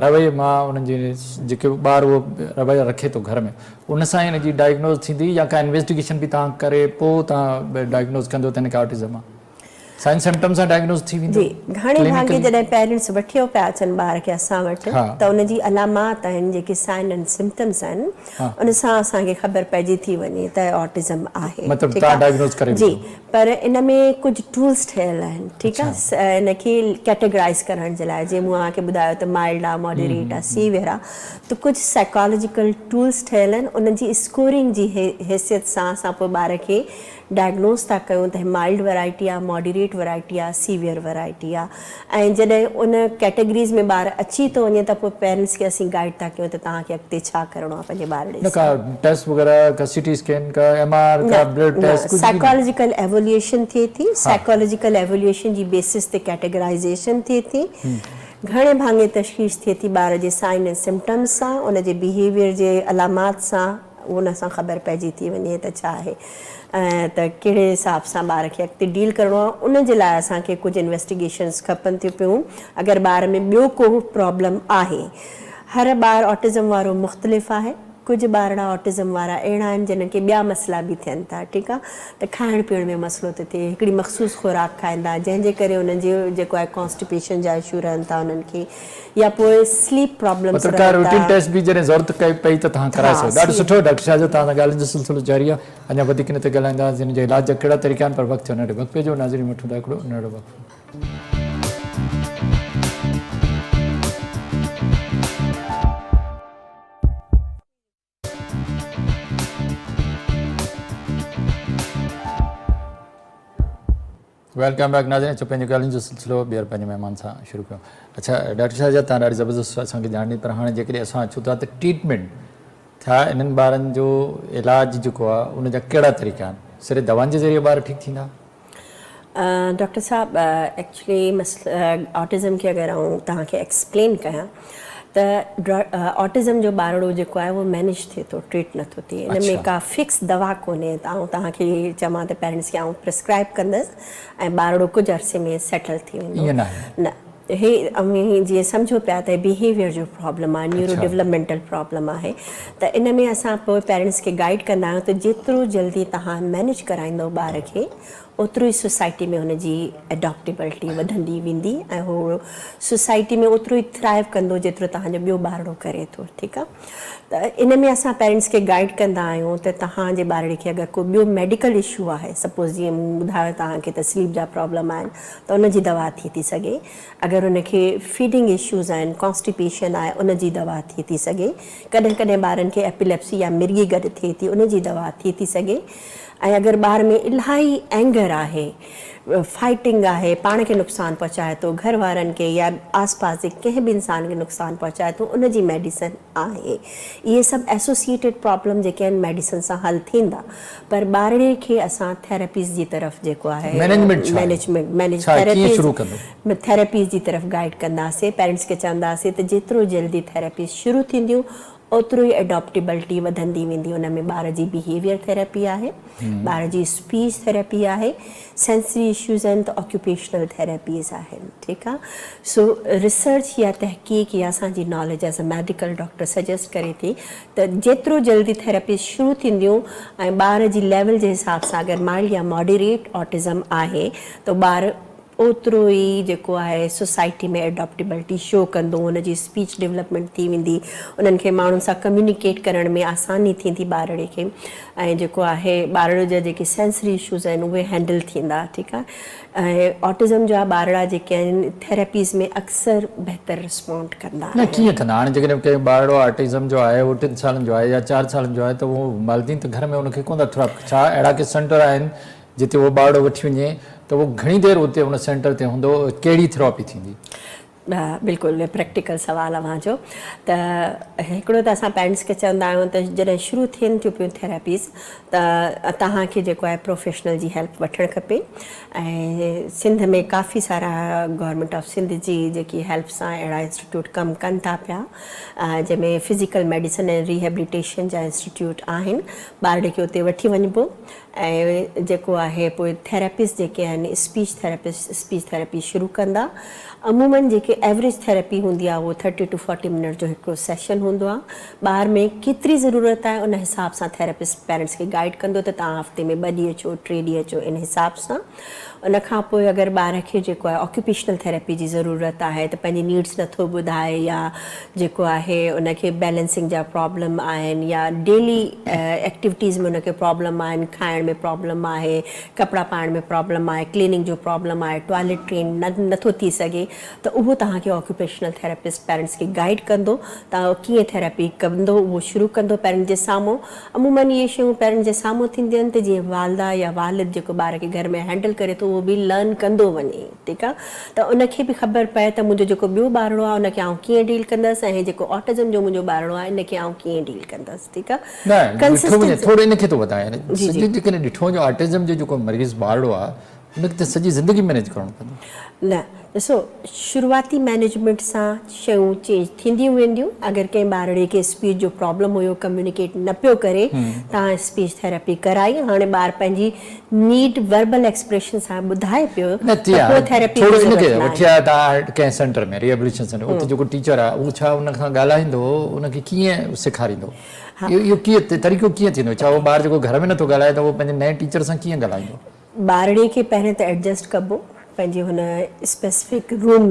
रवैये मां उन्हनि जे जेके ॿार उहो रवैया रखे थो घर में, उन सां हिन जी डायग्नोज थींदी या का इन्वेस्टिगेशन बि तव्हां करे पोइ तव्हां डायग्नोज कंदो त हिनखे ऑटिज़म आहे? साइन सिम्टम्स सां डायग्नोज थी वेंदो? जी, घणे भाङे जॾहिं पेरेंट्स वठी पिया अचनि ॿार खे असां वटि, त उनजी अलामात आहिनि जेके साइन एंड सिम्टम्स आहिनि, उन सां असांखे ख़बर पइजी थी वञे त ऑटिज़म आहे, मतिलबु तव्हां डायग्नोज करे जी। पर इन में कुझु टूल्स ठहियल आहिनि, ठीकु आहे, इनखे कैटेगराइज़ करण जे लाइ, जीअं मूं तव्हांखे ॿुधायो त माइल्ड आहे, मॉडरेट आहे, सीवियर आहे, त कुझु साइकोलॉजिकल टूल्स ठहियल आहिनि, उनजी स्कोरिंग जी हैसियत सां असां पोइ ॿार खे डायग्नोज था कयूं त माइल्ड वैराइटी आहे, मॉडरेट वैराइटी आहे, सीवियर वैराइटी आहे, ऐं जॾहिं उन कैटेगरीज़ में ॿार अची थो वञे त पोइ पेरेंट्स खे असीं गाइड था कयूं त तव्हांखे अॻिते छा करिणो आहे पंहिंजे ॿार ॾे। का टेस्ट वग़ैरह, का सीटी स्कैन, का एमआर, का ब्लड टेस्ट, साइकोलॉजिकल एवोल्यूशन थिए थी, साइकोलॉजिकल एवोल्यूशन जी बेसिस ते कैटेगराइज़ेशन थिए थी, घणे भाङे तशख़ीस थिए थी ॿार जे साइन ऐं सिम्टम्स सां, उनजे बिहेवियर जे अलामात सां, उन सां ख़बर पइजी थी वञे त छा आहे त कहिड़े हिसाब सां ॿार खे अॻिते डील करिणो आहे। उन जे लाइ असांखे कुझु इन्वेस्टिगेशन्स खपनि थियूं पियूं अगरि ॿार में ॿियो को प्रॉब्लम आहे। हर ॿारु ऑटिज़म वारो मुख़्तलिफ़ आहे, कुझु ॿारड़ा ऑटिज़म वारा अहिड़ा आहिनि जिन्हनि खे ॿिया मसइला बि थियनि था, ठीकु आहे, त खाइण पीअण में मसइलो थो थिए, हिकिड़ी मख़सूस खुराक खाईंदा जंहिंजे करे उन्हनि जो जेको आहे कॉन्स्टिपेशन जा इशू रहनि था उन्हनि खे, या पोइ स्लीप प्रॉब्लम्स रहनि था। रूटीन टेस्ट बि जॾहिं ज़रूरत पई त तव्हां कराए सघो। ॾाढो सुठो डॉक्टर साहब, तव्हां सां ॻाल्हियुनि जो सिलसिलो जारी आहे, अञा वधीक न त ॻाल्हाईंदासीं हिन जे इलाज जा कहिड़ा तरीक़ा आहिनि, पर वक़्तु थियो नंढे वक़्फ़े जो, नाज़रीन वठूं था हिकिड़ो नंढो वक़्फ़ो। वेलकम बैक नाज़रीन, पंहिंजी ॻाल्हियुनि जो सिलसिलो ॿीहर पंहिंजे महिमान सां शुरू कयूं। अच्छा डॉक्टर साहब, तव्हां ॾाढी ज़बरदस्त असांखे ॼाण ॾिनी, पर हाणे जेकॾहिं असां अचूं था त ट्रीटमेंट छा इन्हनि ॿारनि जो इलाज जेको आहे उनजा कहिड़ा तरीक़ा आहिनि? सिर्फ़ु दवाउनि जे ज़रिए ॿार ठीकु थींदा? डॉक्टर साहब, एक्चुअली ऑटिज़म खे अगरि आउं तव्हांखे एक्सप्लेन कयां त ऑटिज़म जो ॿारड़ो जेको आहे उहो मैनेज थिए थो, ट्रीट नथो थिए, इन में का फिक्स दवा कोन्हे। तव्हांखे चवां त पेरेंट्स खे आउं प्रिस्क्राइब कंदसि ऐं ॿारड़ो कुझु अरसे में सेटल थी वेंदो। न, हे अमें जीअं सम्झो पिया त बिहेवियर जो प्रॉब्लम आहे, न्यूरो डेवलपमेंटल प्रॉब्लम आहे, त इन में असां पोइ पेरेंट्स खे गाइड कंदा आहियूं त जेतिरो जल्दी तव्हां मैनेज कराईंदो ॿार खे ओतिरो ई सोसाइटी में हुनजी एडॉप्टेबिलिटी वधंदी वेंदी ऐं उहो सोसाइटी में ओतिरो ई थ्राइव कंदो जेतिरो तव्हांजो ॿियो ॿारड़ो करे थो। ठीकु आहे, त इन में असां पेरेंट्स खे गाइड कंदा आहियूं त तव्हांजे ॿारड़े खे अगरि को ॿियो मेडिकल इशू आहे, सपोज़ जीअं मूं ॿुधायो तव्हांखे त स्लीप जा प्रॉब्लम आहिनि त उनजी दवा थी सघे, अगरि उनखे फीडिंग इश्यूज़ आहिनि, कॉन्स्टिपेशन आहे, उनजी दवा थी सघे, कॾहिं कॾहिं ॿारनि खे एपिलेप्सी या मिर्गी गॾु थिए थी, उनजी दवा थी सघे, ऐं अगरि ॿार में इलाही एंगर आहे, फाइटिंग आहे, पाण खे नुक़सानु पहुचाए थो, घर वारनि खे या आसपास जे कंहिं बि इंसान खे नुक़सानु पहुचाए थो, उनजी मेडिसिन आहे। इहे सभु एसोसिएटेड प्रॉब्लम जेके आहिनि मेडिसिन सां हल थींदा, पर ॿारड़े खे असां थेरेपीज़ जी तरफ़ जेको आहे थेरेपीज़ जी तरफ़ गाइड कंदासीं। पेरेंट्स खे चवंदासीं त जेतिरो जल्दी थेरेपीज़ शुरू थींदियूं ओतिरो ई एडॉप्टेबिलिटी वधंदी वेंदी। उन में ॿार जी बिहेवियर थेरेपी आहे, ॿार जी स्पीच थेरेपी आहे, सेंसरी इश्यूज़ आहिनि त ऑक्यूपेशनल थेरेपीज़ आहिनि। ठीकु आहे, सो रिसर्च या तहक़ीक़ या असांजी knowledge as a medical doctor suggest करे थी त जेतिरो जल्दी थेरेपी शुरू थींदियूं ऐं ॿार जी लेवल जे हिसाब सां अगरि माइल्ड या मॉडरेट ऑटिज़म आहे त ॿार ओतिरो ई जेको आहे सोसाइटी में एडॉप्टेबिलिटी शो कंदो, हुनजी स्पीच डेवलपमेंट थी वेंदी, उन्हनि खे माण्हुनि सां कम्युनिकेट करण में आसानी थींदी ॿारड़े खे, ऐं जेको आहे ॿारड़े जा जेके सेंसरी इश्यूज़ आहिनि उहे हैंडल थींदा। ठीकु आहे, ऐं ऑटिज़म जा ॿारड़ा जेके आहिनि थेरेपीज़ में अक्सर बहितर रिस्पॉन्ड कंदा न कीअं कंदा। हाणे जेकॾहिं कंहिं ॿारड़ो ऑटिज़म जो आहे उहो 3 सालनि जो आहे या 4 सालनि जो आहे त उहो वालिदीन त घर में उनखे कोन था थोरा, छा अहिड़ा के सेंटर आहिनि जिते उहो ॿारड़ो वठी वञे त उहो घणी देरि उते उन सेंटर ते हूंदो, कहिड़ी थेरेपी थींदी? बिल्कुलु प्रैक्टिकल सवाल आहे मुंहिंजो। त हिकिड़ो त असां पेरेंट्स खे चवंदा आहियूं त जॾहिं शुरू थियनि थियूं पियूं थेरेपीज़ त तव्हांखे जेको आहे प्रोफेशनल जी हेल्प वठणु खपे, ऐं सिंध में काफ़ी सारा गवर्नमेंट ऑफ सिंध जी जेकी हेल्प सां अहिड़ा इंस्टीट्यूट कमु कनि था पिया, जंहिंमें फिज़िकल मेडिसिन ऐं रिहेबिलिटेशन जा इंस्टीट्यूट आहिनि। ॿारड़े खे उते वठी वञिबो ऐं जेको आहे पोइ थेरेपिस्ट जेके आहिनि स्पीच थेरेपी शुरू कंदा। अमूमन जेके एवरेज थेरेपी हूंदी आहे उहो 30 to 40 मिनट जो हिकिड़ो सेशन हूंदो आहे। ॿार में केतिरी ज़रूरत आहे उन हिसाब सां थेरेपिस्ट पेरेंट्स खे गाइड कंदो त तव्हां हफ़्ते में 2 ॾींहं अचो, 3 ॾींहं अचो, इन हिसाब सां। उन खां पोइ अगरि ॿार खे जेको आहे ऑक्यूपेशनल थेरेपी जी ज़रूरत आहे त पंहिंजी नीड्स नथो ॿुधाए, या जेको आहे उनखे बैलेंसिंग जा प्रॉब्लम आहिनि, या डेली एक्टिविटीज़ में उनखे प्रॉब्लम आहिनि, खाइण में प्रॉब्लम आहे, कपिड़ा पाइण में प्रॉब्लम आहे, क्लीनिंग जो प्रॉब्लम आहे, टॉयलेट ट्रेन नथो थी सघे, त उहो तव्हांखे ऑक्यूपेशनल थेरेपिस्ट पेरेंट्स खे गाइड कंदो। तव्हां कीअं थेरेपी कंदो उहो शुरू कंदो पेरेंट्स जे साम्हूं। अमूमन इहे शयूं पेरेंट्स जे साम्हूं थींदियूं आहिनि त जीअं वालदा या वालिद जेको ॿार खे घर में हैंडल करे थो उहो बि लर्न कंदो वञे। ठीकु आहे, त उनखे बि ख़बर पए त मुंहिंजो जेको ॿियो ॿारड़ो आहे उनखे आउं कीअं डील कंदसि, ऐं जेको ऑटिज़म जो मुंहिंजो ॿारड़ो आहे इनखे आउं कीअं डील कंदसि। ठीकु आहे, थोरो इनखे थो ॿुधायां, जेकॾहिं ॾिठो वञे ऑटिज़म जो जेको मरीज़ ॿारड़ो आहे उनखे त सॼी ज़िंदगी मैनेज करणो पवंदो। न ॾिसो, शुरूआती मैनेजमेंट सां शयूं चेंज थींदियूं वेंदियूं। अगरि कंहिं ॿारड़े खे स्पीच जो प्रॉब्लम हुयो, कम्युनिकेट न पियो करे, तव्हां स्पीच थेरेपी कराई, हाणे ॿार पंहिंजी नीड वर्बल एक्सप्रेशन सां ॿुधाए पियो, वठिया तव्हां कंहिं सेंटर में रिहेबिलिटेशन सेंटर, उते जेको टीचर आहे उहो छा उन खां ॻाल्हाईंदो, उनखे कीअं सेखारींदो, इहो कीअं तरीक़ो कीअं थींदो? छा उहो ॿार जेको घर में नथो ॻाल्हाए त उहो पंहिंजे नए टीचर सां कीअं ॻाल्हाईंदो? ॿारड़े खे पहिरियों त एडजस्ट कबो पंहिंजे हुन स्पेसिफिक रूम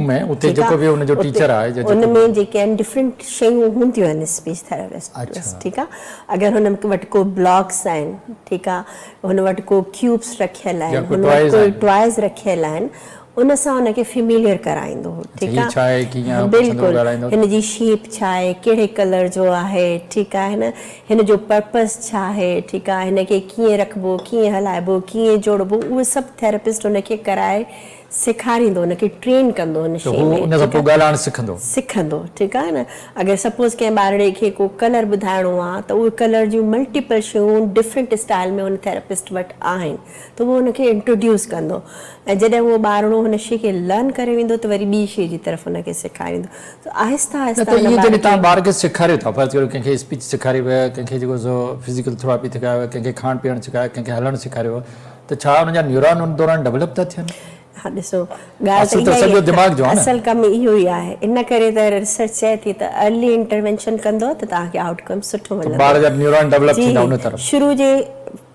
में उते जेको बि उनजो टीचर आहे उनमें जेके आहिनि डिफरेंट शयूं हूंदियूं आहिनि स्पीच थेरेपिस्ट। ठीकु आहे, अगरि हुन वटि को ब्लॉक्स आहिनि, ठीकु आहे, हुन वटि को क्यूब्स रखियल आहिनि, हुन वटि कोई टॉयज़ रखियल आहिनि, उन सां हुनखे फेमिलियर कराईंदो। ठीकु आहे, बिल्कुलु हिन जी शेप छा आहे, कहिड़े कलर जो आहे, ठीकु आहे न, हिन जो पर्पस छा आहे, ठीकु आहे, हिनखे कीअं रखिबो, कीअं हलाइबो, कीअं जोड़बो, उहे सभु थेरेपिस्ट हुनखे कराए सेखारींदो, हुनखे ट्रेन कंदो हुन शइ में, सिखंदो। ठीकु आहे न, अगरि सपोज़ कंहिं ॿारड़े खे को कलर ॿुधाइणो आहे त उहे कलर जूं मल्टीपल शयूं डिफरेंट स्टाइल में हुन थेरेपिस्ट वटि आहिनि, त उहो हुनखे इंट्रोड्यूस कंदो, ऐं जॾहिं उहो ॿारड़ो हुन शइ खे लर्न करे वेंदो त वरी ॿी शइ जी तरफ़ हुनखे सेखारींदो। त आहिस्ता आहिस्ता तव्हां ॿार खे सेखारियो था, फर्ज़ कयो कंहिंखे स्पीच सेखारी वियो, कंहिंखे जेको फिज़िकल थेरेपी सेखारियो, कंहिंखे खाइण पीअण सेखारियो, कंहिंखे हलणु सेखारियो, त छा हुनजा न्यूरॉन उन दौरान डेवलप था थियनि? हा ॾिसो ॻाल्हि असुल त त इहा ई सॼो दिमाग़ जो आहे, आहे न। असल कमु इहो ई आहे। इन करे त रिसर्च चए थी त अर्ली इंटरवेंशन कंदो त तव्हांखे आउटकम सुठो त मिलंदो। ॿार जा न्यूरॉन डेवलप जी थींदा उन तरफ़। शुरू जे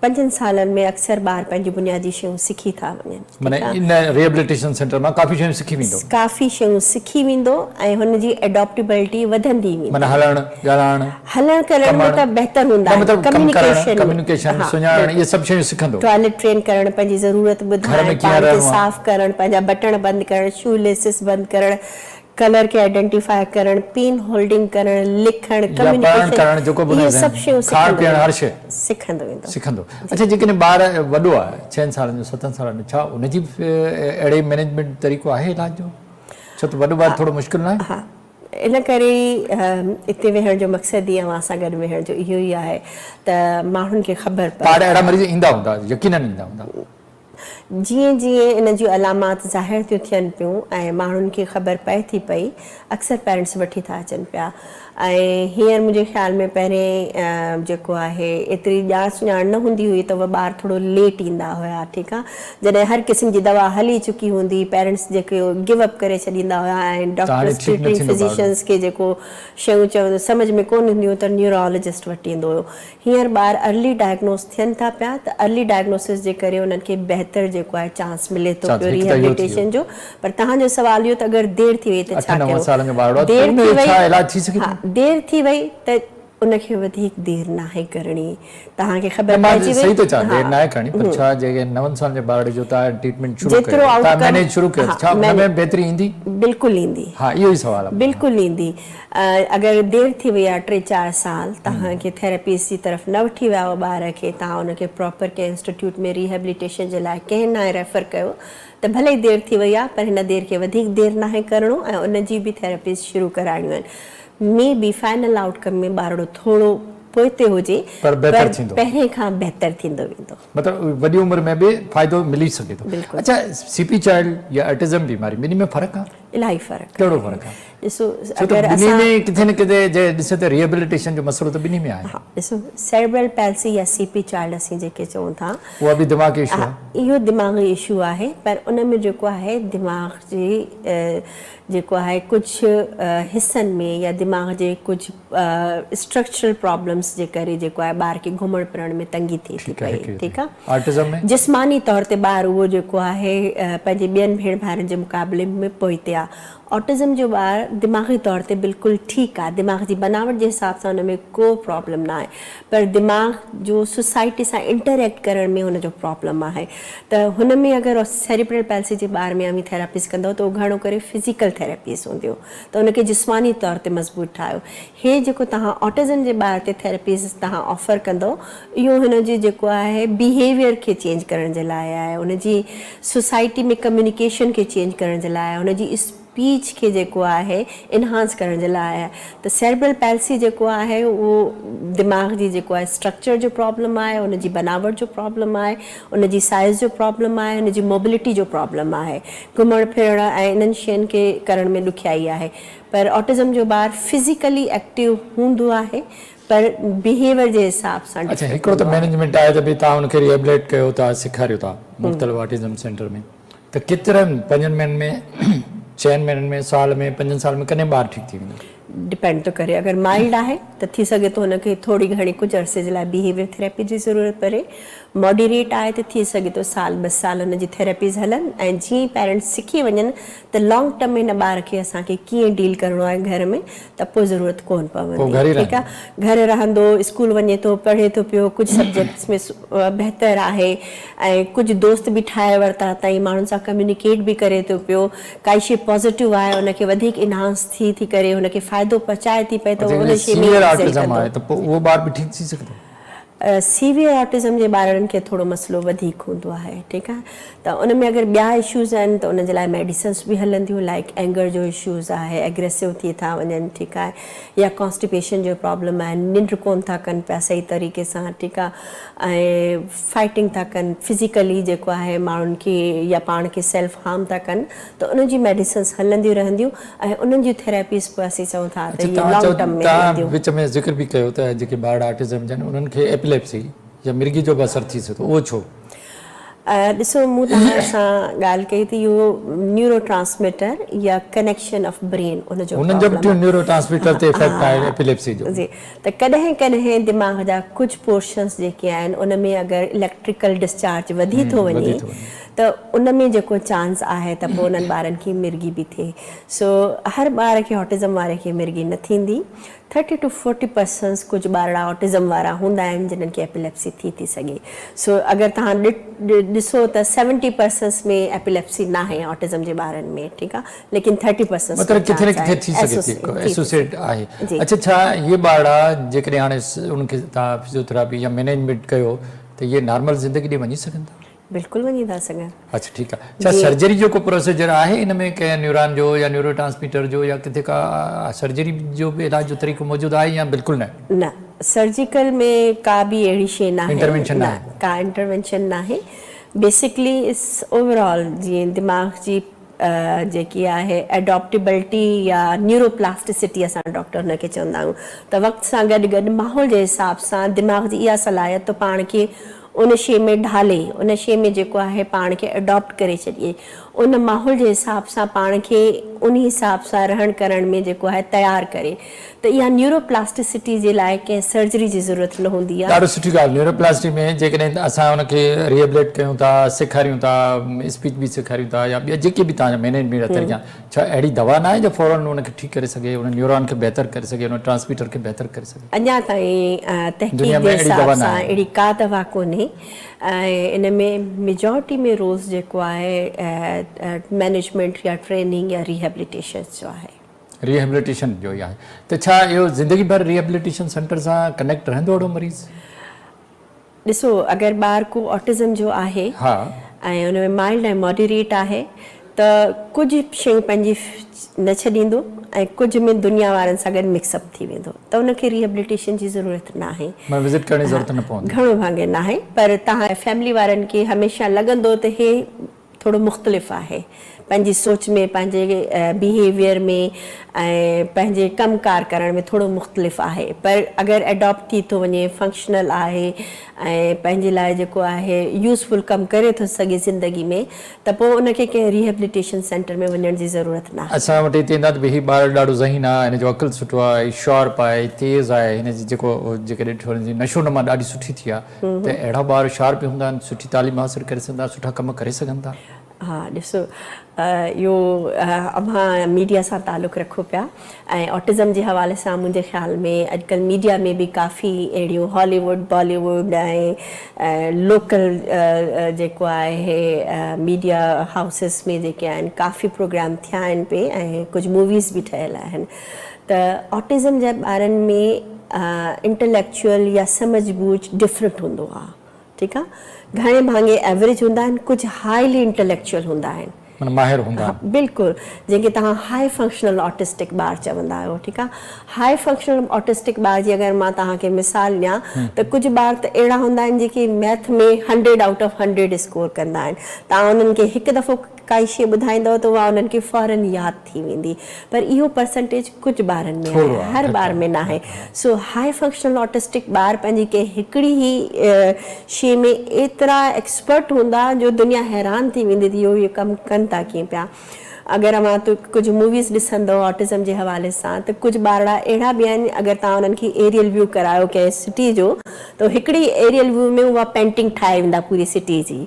5 सालनि में अक्सर ॿार पंहिंजी बुनियादी शयूं सिखी था वञनि, माने ठीकु आहे। इन रिहेबिलिटेशन सेंटर मां काफ़ी शयूं सिखी वेंदो, काफ़ी शयूं सिखी वेंदो ऐं हुनजी एडॉप्टेबिलिटी वधंदी वेंदी। माना हलणु ॻाल्हाइणु हलण करण में त बहितर हूंदा मतिलबु कमु करणु, कम्युनिकेशन, हा, सुञाणणु, इहे सभु शयूं सिखंदो। टॉयलेट ट्रेन करणु, पंहिंजी ज़रूरत घर ॿुधाइणु, में कीअं पाण खे रहणो आहे। साफ़ करणु, पंहिंजा बटण बंदि करणु, शू लेसिस बंदि करणु, कलर खे आइडेंटिफाई करणु, पेन होल्डिंग करणु, लिखणु, या पढ़णु कम्युनिकेशन, करणु, जेको बि इहे हुजे, सभु शयूं खाइणु पीअणु हर शइ सिखंदो वेंदो। सिखंदो। अच्छा जेकॾहिं ॿार वॾो आहे 6 सालनि जो 7 सालनि जो, छा उनजी अहिड़े मैनेजमेंट तरीक़ो आहे इलाज जो? छो त वॾो ॿार थोरो मुश्किल न आहे? हा, इन करे हिते वेहण जो मक़सदु ई अवां सां गॾु वेहण जो इहो ई आहे त माण्हुनि खे ख़बर पए। ॿार अहिड़ा मरीज़ ईंदा हूंदा, यकीनन ईंदा हूंदा। जीअं जीअं इन जूं अलामात ज़ाहिर थियूं थियनि पियूं ऐं माण्हुनि खे ख़बर पए थी पई, अक्सर पेरेंट्स वठी था अचनि पिया। ऐं हींअर मुंहिंजे ख़्याल में पहिरें जेको आहे एतिरी ॼाण सुञाण न हूंदी हुई त उहे ॿार थोरो लेट ईंदा हुया, ठीकु आहे। जॾहिं हर क़िस्म जी दवा हली चुकी हूंदी, पेरेंट्स जेके गिव अप करे छॾींदा हुया ऐं डॉक्टर्स ट्रीटिंग फिजिशियंस खे जेको शयूं चवंदो सम्झ में कोन ईंदियूं त न्यूरोलॉजिस्ट वटि ईंदो हुयो। हींअर ॿार अर्ली डायग्नोस थियनि था पिया त अर्ली डायग्नोसिस जे करे उन्हनि खे बहितर जेको आहे चांस मिले थो पियो रिहेबिलिटेशन जो। पर तव्हांजो सवाल इहो त अगरि देरि थी वई त छा कयो? देरि थी वई त उनखे वधीक देरि नाहे करणी। तव्हांखे ख़बर पइजी वई सही थो चवां, देरि नाहे करणी, पर छा जेके 9 साल जे ॿार जो तव्हां ट्रीटमेंट शुरू कयो, तव्हां मैनेज शुरू कयो, छा उनमें बहितरी ईंदी? बिल्कुलु ईंदी। हा, इहो ई सवाल आहे। बिल्कुलु ईंदी। अगरि देरि थी वई आहे 3-4 साल, तव्हांखे थेरेपिस्ट जी तरफ़ न वठी विया हो ॿार खे, तव्हां उनखे प्रॉपर कंहिं इंस्टीट्यूट में रिहेबिलिटेशन जे लाइ कंहिं न रेफर कयो त भले ई देरि थी वई आहे, पर हिन देरि खे वधीक देरि नाहे करिणो ऐं उनजी बि थेरेपीज़ शुरू कराइणियूं आहिनि। मे बी फाइनल आउटकम में ॿारड़ो थोरो पोइते हुजे, पर पहिरें खां बहितर थींदो वेंदो। मतिलबु वॾी उमिरि में बि फ़ाइदो मिली सघे थो। अच्छा, सीपी चाइल्ड या ऑटिज़म बीमारी ॿिन्ही में फ़र्क़ु आहे? इलाही फ़र्क़ु। कहिड़ो फ़र्क़ु आहे? ॾिसो अगरि ॿिन्ही में किथे न किथे जे ॾिसे त रिहेबिलिटेशन जो मसलो त ॿिन्ही में आहे। हा, ॾिसो सेरेब्रल पैल्सी या सीपी चाइल्ड असीं जेके चऊं था, उहा बि दिमाग़ी इशू आहे। इहो दिमाग़ी इशू आहे, पर उन में जेको आहे दिमाग़ जी जेको आहे कुझु हिसनि में या दिमाग़ जे कुझु स्ट्रक्चरल प्रॉब्लम्स जे करे जेको आहे ॿार खे घुमण फिरण में तंगी थिए थी पई, ठीकु आहे। ऑटिज़म में जिस्मानी तौर ते ॿार उहो जेको आहे पंहिंजे ॿियनि भेण भाइरनि जे मुक़ाबले में पोइते आहे। ऑटिज़म जो ॿार दिमाग़ी तौर ते बिल्कुलु ठीकु आहे, दिमाग़ जी बनावट जे हिसाब सां हुन में को प्रॉब्लम न आहे, पर दिमाग़ जो सोसाइटी सां इंटरेक्ट करण में हुनजो प्रॉब्लम आहे। त हुन में अगरि सेरेब्रल पैल्सी जे ॿार में अमी थेरेपीज़ कंदो त उहो घणो करे फिज़िकल थेरेपीज़ हूंदियूं, त उनखे जिस्मानी तौर ते मज़बूत ठाहियो। हे जेको तव्हां ऑटिज़म जे ॿार ते थेरेपीज़ तव्हां ऑफर कंदो, इहो हुनजी जेको आहे बिहेवियर खे चेंज करण जे लाइ आहे, हुनजी सोसाइटी में कम्युनिकेशन खे चेंज करण जे लाइ, हुनजी स्पीच खे जेको आहे इनहांस करण जे लाइ आहे। त सेरेब्रल पैल्सी जेको आहे उहो दिमाग़ जी जेको आहे स्ट्रक्चर जो प्रॉब्लम आहे, उनजी बनावट जो प्रॉब्लम आहे, उनजी साइज़ जो प्रॉब्लम आहे, उनजी मोबिलिटी जो प्रॉब्लम आहे, घुमण फिरण ऐं इन्हनि शयुनि खे करण में ॾुखियाई आहे। पर ऑटिज़म जो ॿार फिज़िकली एक्टिव हूंदो आहे, पर बिहेवियर जे हिसाब सां। अच्छा, हिकिड़ो त मैनेजमेंट आहे त भई तव्हां हुनखे रिहेबिलिटेट कयो था, सेखारियो था मुख़्तलिफ़ ऑटिज़म सेंटर में, त केतिरनि 5 महीननि में 6 महीननि में साल में 5 साल में कॾहिं ॿार ठीकु थी वेंदो? डिपेंड थो करे। अगरि माइल्ड आहे त थी सघे थो हुनखे थोरी घणी कुझु अरसे जे लाइ बिहेवियर थेरेपी जी ज़रूरत पए। मॉडरेट आहे त थी सघे थो 1-2 साल हुनजी थेरेपीज़ हलनि, ऐं जीअं पेरेंट्स सिखी वञनि त लॉन्ग टर्म में हिन ॿार खे असांखे कीअं डील करिणो आहे घर में, त पोइ ज़रूरत कोन पवंदी, ठीकु आहे। घर रहंदो, स्कूल वञे थो, पढ़े थो पियो, कुझु सब्जेक्ट्स में बहितर आहे ऐं कुझु दोस्त बि ठाहे वरिता ताईं, माण्हुनि सां कम्युनिकेट बि करे थो पियो, काई शइ पॉज़िटिव आहे उनखे वधीक इनहांस थी करे हुनखे फ़ाइदो पहुचाए थी पए, त उन शइ में उहो ॿार बि ठीकु थी सघंदो। सीवियर ऑटिज़म जे ॿारनि खे थोरो मसइलो वधीक हूंदो आहे, ठीकु आहे। त उन में अगरि ॿिया इशूज़ आहिनि त उन जे लाइ मेडिसिन्स बि हलंदियूं, लाइक एंगर जो इशूज़ आहे, एग्रेसिव थी था वञनि, ठीकु आहे, या कॉन्स्टिपेशन जो प्रॉब्लम आहे, निंड कोन था कनि पिया सही तरीक़े सां, ठीकु आहे, ऐं फाइटिंग था कनि फिज़िकली जेको आहे माण्हुनि खे, या पाण खे सेल्फ हार्म था कनि, त उनजी मेडिसिन्स हलंदियूं रहंदियूं ऐं उन्हनि जूं थेरेपीज़ पोइ असीं चऊं था त इहे लॉन्ग टर्म में हलंदियूं। विच में ज़िक्र बि कयो त जेके ॿार ऑटिज़म जा आहिनि उन्हनि खे एपिलेप्सी या मिर्गी जो बि असरु थी सघे थो, उहो छो? ॾिसो मूं तव्हां सां ॻाल्हि कई त इहो न्यूरो ट्रांसमीटर या कनेक्शन ऑफ ब्रेन उनजो उन्हनि जो problem बि न्यूरो ट्रांसमीटर ते इफेक्ट आहे एपिलेप्सी जो। जी, त कॾहिं कॾहिं दिमाग़ जा कुझु पोर्शन्स जेके आहिनि उन में अगरि इलेक्ट्रिकल डिस्चार्ज वधी थो वञे त उन में जेको चांस आहे त पोइ उन्हनि ॿारनि खे मिर्गी बि थिए। सो हर ॿार खे ऑटिज़म वारे खे मिर्गी न थींदी। 30 to 40% कुझु ॿार ऑटिज़म वारा हूंदा आहिनि जिन्हनि खे एपिलेप्सी थी सघे। सो अगरि तव्हां ॾिसो त 70% में एपिलेप्सी न आहे ऑटिज़म जे ॿारनि में, ठीकु आहे, लेकिन 30% मतिलबु किथे न किथे थी सघे थी, एसोसिएट आहे। अच्छा, छा इहे ॿार जेकॾहिं हाणे उनखे तव्हां फिजियोथेरेपी या मैनेजमेंट कयो त इहे नॉर्मल ज़िंदगी ॾे वञी सघनि था? बिल्कुलु वञी था सघनि। अच्छा, ठीकु आहे। छा सर्जरी जो को प्रोसीजर आहे इन में, कंहिं न्यूरॉन जो या न्यूरो ट्रांसमीटर जो या किथे का सर्जरी जो बि इलाज जो तरीक़ो मौजूदु आहे या बिल्कुलु न? न, सर्जिकल में का बि अहिड़ी शइ न आहे, इंटरवेंशन न आहे, का इंटरवेंशन न आहे। बेसिकली इस ओवरऑल जीअं दिमाग़ जी जेकी आहे एडॉप्टेबिलिटी या न्यूरोप्लास्टिसिटी असां डॉक्टर हुनखे चवंदा आहियूं, त वक़्त सां गॾु गॾु माहौल जे हिसाब सां दिमाग़ जी इहा सलाहियत पाण खे उन शइ में ढाले, उन शइ में जेको आहे पाण खे अडॉप्ट करे छॾिए, उन माहौल जे हिसाब सां पाण खे उन हिसाब सां रहण करण में जेको आहे तयारु करे, त इहा न्यूरोप्लास्टिसिटी जे लाइ कंहिं सर्जरी जी ज़रूरत न हूंदी आहे। ॾाढो सुठी ॻाल्हि। न्यूरोप्लास्टी में जेकॾहिं असां हुनखे रिहेबिलिट कयूं था, सेखारियूं था, स्पीच बि सेखारियूं था या ॿिया जेके बि तव्हांजा मैनेजमेंट तरीक़ा, छा अहिड़ी दवा न आहे जो फौरन उनखे ठीकु करे सघे, उन न्यूरॉन खे बहितर करे सघे, उन ट्रांसमीटर खे बहितर करे सघे? अञा ताईं तहक़ीक़ जे हिसाब सां अहिड़ी का दवा कोन्हे। ऐं इन में मेजॉरिटी में रोज़ जेको आहे मैनेजमेंट या ट्रेनिंग या रिहेबिलिटेशन जो आहे। रिहेबिलिटेशन जो ई आहे। त छा इहो ज़िंदगी भर रिहेबिलिटेशन सेंटर सां कनेक्ट रहंदो अहिड़ो मरीज़? ॾिसो, अगरि ॿार को ऑटिज़म जो आहे ऐं उन में माइल्ड ऐं मॉडरेट आहे त कुझु शयूं पंहिंजी न छॾींदो ऐं कुझु में दुनिया वारनि सां गॾु मिक्सअप थी वेंदो, त उनखे रिहेबिलिटेशन जी ज़रूरत न आहे, विज़िट करण जी ज़रूरत न पवंदी, घणो भाङे न आहे। पर तव्हां फैमिली वारनि खे हमेशह लॻंदो त हे थोरो मुख़्तलिफ़ आहे पंहिंजी सोच में, पंहिंजे बिहेवियर में ऐं पंहिंजे कमकार करण में थोरो मुख़्तलिफ़ आहे, पर अगरि एडॉप्ट थी थो वञे, फंक्शनल आहे ऐं पंहिंजे लाइ जेको आहे यूज़फुल कमु करे थो सघे ज़िंदगी में, त पोइ उनखे कंहिं रिहेबिलिटेशन सेंटर में वञण जी ज़रूरत न आहे। असां वटि हिते ईंदा त भई ॿार ॾाढो ज़हीन आहे, हिन जो अकुलु सुठो आहे, शॉर्प आहे, तेज़ आहे, हिन जी जेको जेके ॾिठो हिन जी नशो नमा ॾाढी सुठी थी आहे, त अहिड़ा ॿार शार्प हूंदा आहिनि, सुठी तालीम हासिलु करे सघंदा, सुठा कम करे सघनि था। हा, ॾिसो, इहो अव्हां मीडिया सां तालुक़ु रखो पिया ऐं ऑटिज़म जे हवाले सां मुंहिंजे ख़्याल में अॼुकल्ह मीडिया में बि काफ़ी अहिड़ियूं हॉलीवुड, बॉलीवुड ऐं लोकल जेको आहे मीडिया हाउसिस में जेके आहिनि काफ़ी प्रोग्राम थिया आहिनि पे ऐं कुझु मूवीज़ बि ठहियल आहिनि। त ऑटिज़म जे ॿारनि में इंटेलेक्चुअल या समझ बूझ डिफरेंट हूंदो आहे, ठीकु आहे। घणे भाङे एवरेज हूंदा आहिनि, कुझु हाईली इंटेलेक्चुअल हूंदा आहिनि, माहिर हूंदा आहिनि। बिल्कुलु, जंहिंखे तव्हां हाई फंक्शनल ऑटिस्टिक ॿार चवंदा आहियो, ठीकु आहे। हाई फंक्शनल ऑटिस्टिक ॿार जी अगरि मां तव्हांखे मिसाल ॾियां त कुझु ॿार त अहिड़ा हूंदा आहिनि जेके मैथ में 100 आउट ऑफ 100 स्कोर कंदा आहिनि। तव्हां उन्हनि खे हिकु दफ़ो काई शइ ॿुधाईंदव त उहा उन्हनि खे फौरन यादि थी वेंदी, पर इहो परसेंटेज कुझु ॿारनि में आहे, हर ॿार में न आहे। सो हाई फंक्शनल ऑटिस्टिक ॿार पंहिंजी कंहिं हिकिड़ी ई शइ में एतिरा एक्सपर्ट हूंदा जो दुनिया हैरान थी वेंदी त इहो कमु कनि था कीअं पिया। अगरि मां कुझु मूवीज़ ॾिसंदव ऑटिज़म जे हवाले सां त कुझु ॿार अहिड़ा बि आहिनि, अगरि तव्हां उन्हनि खे एरियल व्यू करायो कंहिं सिटी जो त हिकिड़ी एरियल व्यू में उहा पेंटिंग ठाहे वेंदा पूरी सिटी जी।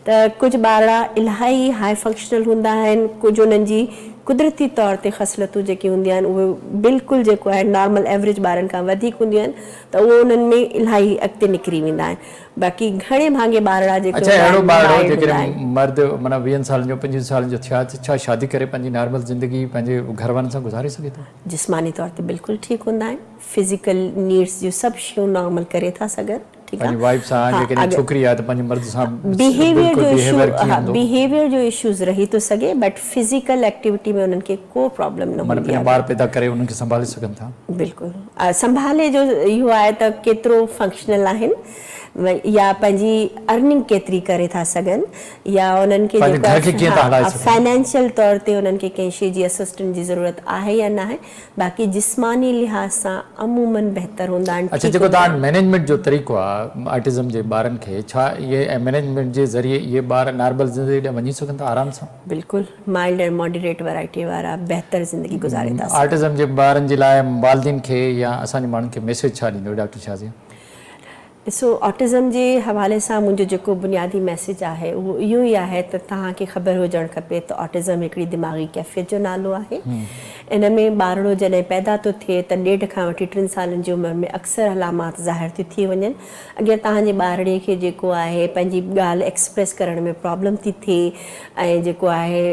त कुझु ॿार इलाही हाई फंक्शनल हूंदा आहिनि, कुझु उन्हनि जी कुदरती तौर ते ख़सलतूं जेके हूंदियूं आहिनि उहे बिल्कुलु जेको आहे नॉर्मल एवरेज ॿारनि खां वधीक हूंदियूं आहिनि, त उहे उन्हनि में इलाही अॻिते निकिरी वेंदा आहिनि। बाक़ी घणे भाङे ॿार जेके अहिड़ो ॿार जेकॾहिं मर्द माना 20 सालनि जो 25 सालनि जो थिया, छा शादी करे पंहिंजी नॉर्मल ज़िंदगी पंहिंजे घर वारनि सां गुज़ारे सघे थो? जिस्मानी तौर ते बिल्कुलु ठीकु हूंदा आहिनि, फिज़िकल नीड्स जूं सभु शयूं नॉर्मल करे था सघनि, ठीकु आहे। वाइफ सां जेकॾहिं छोकिरी आहे त पंहिंजे मर्द सां बिहेवियर जो इश्यूज़ रही थो सघे, बट फिज़िकल एक्टिविटी में उन्हनि खे को प्रॉब्लम न हूंदी आहे। ॿार पैदा करे उन्हनि खे संभाले सघनि था। बिल्कुलु, संभाले जो इहो आहे त केतिरो फंक्शनल आहिनि या पंहिंजी अर्निंग केतिरी करे था सघनि या उन्हनि खे पंहिंजे घर खे कीअं था हलाए सघनि। फाइनेंशियल तौर ते उन्हनि खे कंहिं शइ जी असिस्टेंट जी ज़रूरत आहे या न आहे। बाक़ी जिस्मानी लिहाज़ सां अमूमन बहितर हूंदा आहिनि। अच्छा, जेको तव्हां मैनेजमेंट जो तरीक़ो आहे ऑटिज़म जे ॿारनि खे, छा इहे मैनेजमेंट जे ज़रिए इहे ॿार नॉर्मल ज़िंदगी ॾे वञी सघनि था आराम सां? बिल्कुलु माइल्ड एंड मॉडरेट वैरायटी वारा बहितर ज़िंदगी गुज़ारे था सघनि। ऑटिज़म जे ॿारनि जे लाइ वालिदिन खे या असांजे माण्हुनि खे मैसेज छा ॾींदो डॉक्टर शाज़ी? ॾिसो, ऑटिज़म जे हवाले सां मुंहिंजो जेको बुनियादी मैसेज आहे उहो इहो ई आहे त तव्हांखे ख़बर हुजणु खपे त ऑटिज़म हिकिड़ी दिमाग़ी कैफ़ियत जो नालो आहे। इन में ॿारड़ो जॾहिं पैदा थो थिए त 1.5 खां वठी 3 सालनि जी उमिरि में अक्सर अलामात ज़ाहिर थी थी वञनि। अगरि तव्हांजे ॿारड़े खे जेको आहे पंहिंजी ॻाल्हि एक्सप्रेस करण में प्रॉब्लम थी थिए ऐं जेको आहे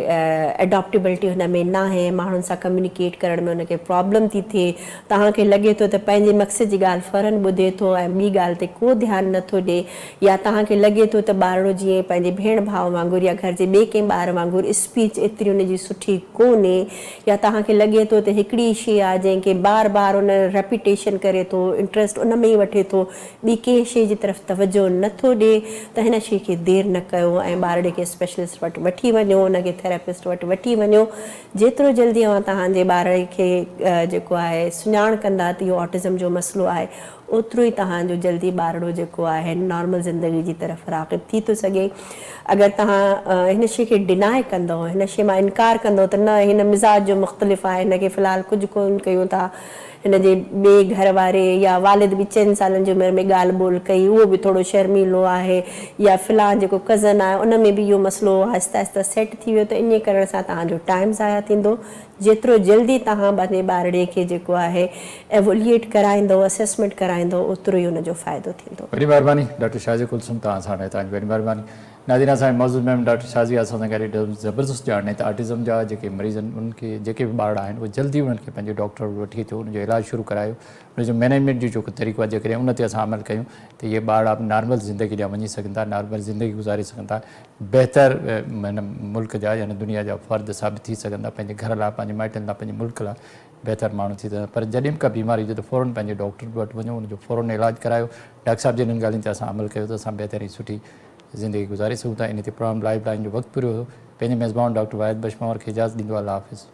एडॉप्टेबिलिटी हुन में न आहे, माण्हुनि सां कम्युनिकेट करण में हुनखे प्रॉब्लम थी थिए, तव्हांखे लॻे थो त पंहिंजे मक़सद जी ॻाल्हि फ़ौरन ॿुधे थो ऐं ॿी ॻाल्हि ते को ध्यानु नथो ॾिए, या तव्हांखे लॻे थो त ॿारड़ो जीअं पंहिंजे भेण भाउ वांगुरु या घर जे ॿिए कंहिं ॿार वांगुरु स्पीच एतिरी हुनजी सुठी कोन्हे, या तव्हांखे लॻे थो त हिकिड़ी शइ आहे जंहिंखे बार बार उन रेपिटेशन करे थो, इंट्रस्ट उन में ई वठे थो, ॿी कंहिं शइ जी तरफ़ तवजो नथो ॾिए, त हिन शइ खे देरि न कयो ऐं ॿारड़े खे स्पेशलिस्ट वटि वठी वञो, उनखे थेरेपिस्ट वटि वठी वञो। जेतिरो जल्दी तव्हांजे ॿारड़े खे जेको आहे सुञाण कंदा त इहो ऑटिज़म जो मसइलो आहे, ओतिरो ई तव्हांजो जल्दी ॿारड़ो जेको आहे नॉर्मल ज़िंदगी जी तरफ़ राग़िब थी थो सघे। अगरि तव्हां हिन शइ खे डिनाए कंदव, हिन शइ मां इनकार कंदव त न हिन मिज़ाज जो मुख़्तलिफ़ आहे, हिनखे फ़िलहालु कुझु कोन कयूं था, हिन जे ॿिए घर वारे या वालिद बि 4 सालनि जी उमिरि में ॻाल्हि ॿोल कई, उहो बि थोरो शर्मीलो आहे, या फ़िलहालु जेको कज़न आहे उन में बि इहो मसइलो आहिस्ता आहिस्ता सेट थी वियो, त इन करण सां तव्हांजो टाइम ज़ाया थींदो। जेतिरो जल्दी तव्हां पंहिंजे ॿारड़े खे जेको आहे एवोल्यूएट कराईंदो, असेसमेंट कराईंदो, ओतिरो ई हुनजो फ़ाइदो थींदो। वॾी महिरबानी डॉक्टर शाज़ी कुलसुम, तव्हां सां तव्हांजी वॾी महिरबानी। नाज़रीन, असांजे मौजूद में डॉक्टर शाज़ी असां सां गॾु ज़बरदस्तु ॼाणे त ऑटिज़म जा जेके मरीज़ आहिनि उनखे जेके बि ॿार आहिनि उहे जल्दी उन्हनि खे पंहिंजे डॉक्टर वठी अचो, उनजो इलाजु शुरू करायो। उनजो मैनेजमेंट जो जेको तरीक़ो आहे जेकॾहिं उन ते असां अमल कयूं त इहे ॿार नॉर्मल ज़िंदगी ॾांहुं वञी सघनि था, नॉर्मल ज़िंदगी गुज़ारे सघनि था, बहितर हिन मुल्क जा यानी दुनिया जा फ़र्द साबित थी सघनि था, पंहिंजे घर लाइ, पंहिंजे माइटनि लाइ, पंहिंजे मुल्क लाइ बहितर माण्हू थी सघनि। पर जॾहिं बि का बीमारी हुजे त फ़ौरन पंहिंजे डॉक्टर वटि वञो, उनजो फ़ौरन इलाजु करायो। डॉक्टर साहिब जिन ॻाल्हियुनि ते असां अमल कयो त असां बहितरीन सुठी ज़िंदगी गुज़ारे सघूं था। इन ते प्रोग्राम लाइफ लाइन जो वक़्तु पूरो हो। पंहिंजे मेज़बान डॉक्टर वाहिद बशमोर खे इजाज़त ॾींदो आहे। अल्लाह हाफ़िज़।